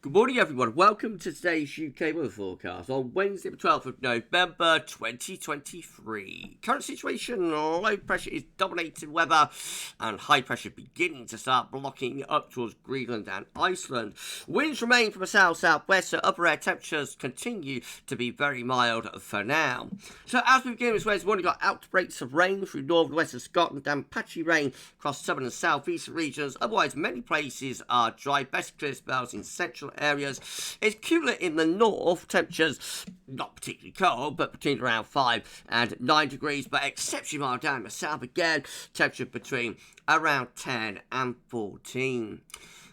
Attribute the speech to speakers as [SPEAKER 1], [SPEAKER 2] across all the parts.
[SPEAKER 1] Good morning, everyone. Welcome to today's UK weather forecast on Wednesday, the 12th of November, 2023. Current situation, low pressure is dominating weather and high pressure beginning to start blocking up towards Greenland and Iceland. Winds remain from the south-southwest, so upper air temperatures continue to be very mild for now. So as we begin this Wednesday morning, we've got outbreaks of rain through north and west of Scotland and patchy rain across southern and southeastern regions. Otherwise, many places are dry, best clear spells in central areas. It's cooler in the north, temperatures not particularly cold, but between around 5 and 9 degrees, but exceptionally mild down in the south again, temperature between around 10 and 14.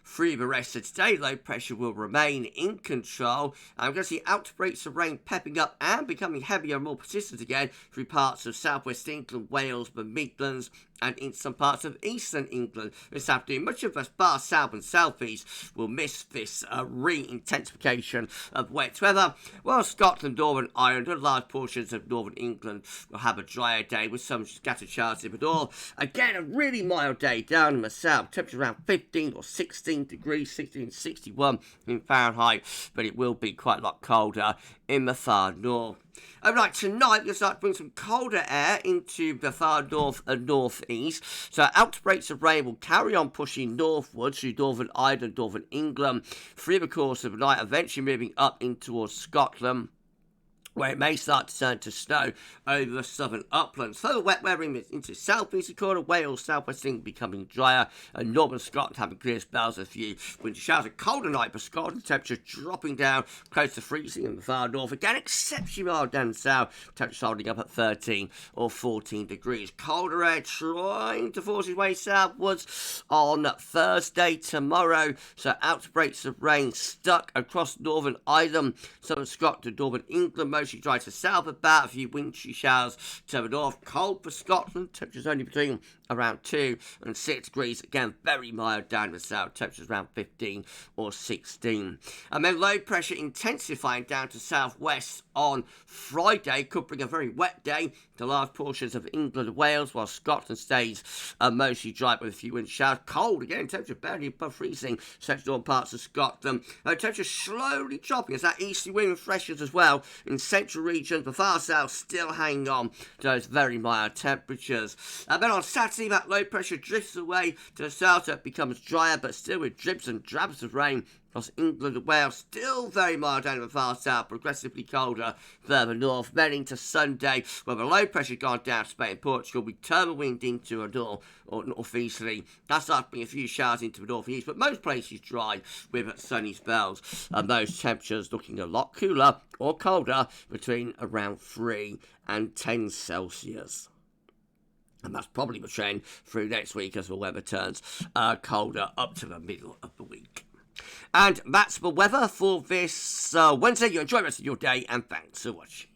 [SPEAKER 1] Through the rest of today, low pressure will remain in control. I'm going to see outbreaks of rain pepping up and becoming heavier and more persistent again through parts of southwest England, Wales, the Midlands, and in some parts of eastern England this afternoon. Much of the far south and southeast will miss this re-intensification of wet weather, while Scotland, Northern Ireland, and large portions of northern England will have a drier day with some scattered showers in the north. Again, a really mild day down in the south, temperature around 15 or 16 degrees, 16 to 61 in Fahrenheit, but it will be quite a lot colder in the far north. Overnight tonight, we'll start to bring some colder air into the far north and northeast. So outbreaks of rain will carry on pushing northwards through northern Ireland, northern England, through the course of the night, eventually moving up in towards Scotland, where it may start to turn to snow over the southern uplands. Further wet weather into southeastern corner, Wales, southwest England becoming drier, and northern Scotland having clear spells of a few winter showers. A colder night for Scotland, temperature dropping down close to freezing in the far north. Again, exceptionally mild down south, temperature holding up at 13 or 14 degrees. Colder air trying to force its way southwards on Thursday tomorrow. So outbreaks of rain stuck across northern Ireland, southern Scotland, northern England, mostly dry to south, about a few wintry showers to the north. Cold for Scotland, temperatures only between around 2 and 6 degrees. Again, very mild down in the south, temperatures around 15 or 16. And then low pressure intensifying down to southwest on Friday could bring a very wet day to large portions of England and Wales, while Scotland stays mostly dry with a few wind showers. Cold again, temperature barely above freezing, central northern parts of Scotland. Temperature slowly dropping as that easterly wind freshens as well in central regions. The far south still hanging on to those very mild temperatures. And then on Saturday, that low pressure drifts away to the south, so it becomes drier, but still with drips and drabs of rain across England and Wales. Still very mild down in the far south, progressively colder further north. Then into Sunday, where the low pressure gone down to Spain and Portugal, we turn the wind into a north or northeasterly. That starts bringing a few showers into the northeast, but most places dry with sunny spells. And those temperatures looking a lot cooler or colder between around 3 and 10 Celsius. And that's probably the trend through next week as the weather turns colder up to the middle of the week. And that's the weather for this Wednesday. You enjoy the rest of your day, and thanks for watching.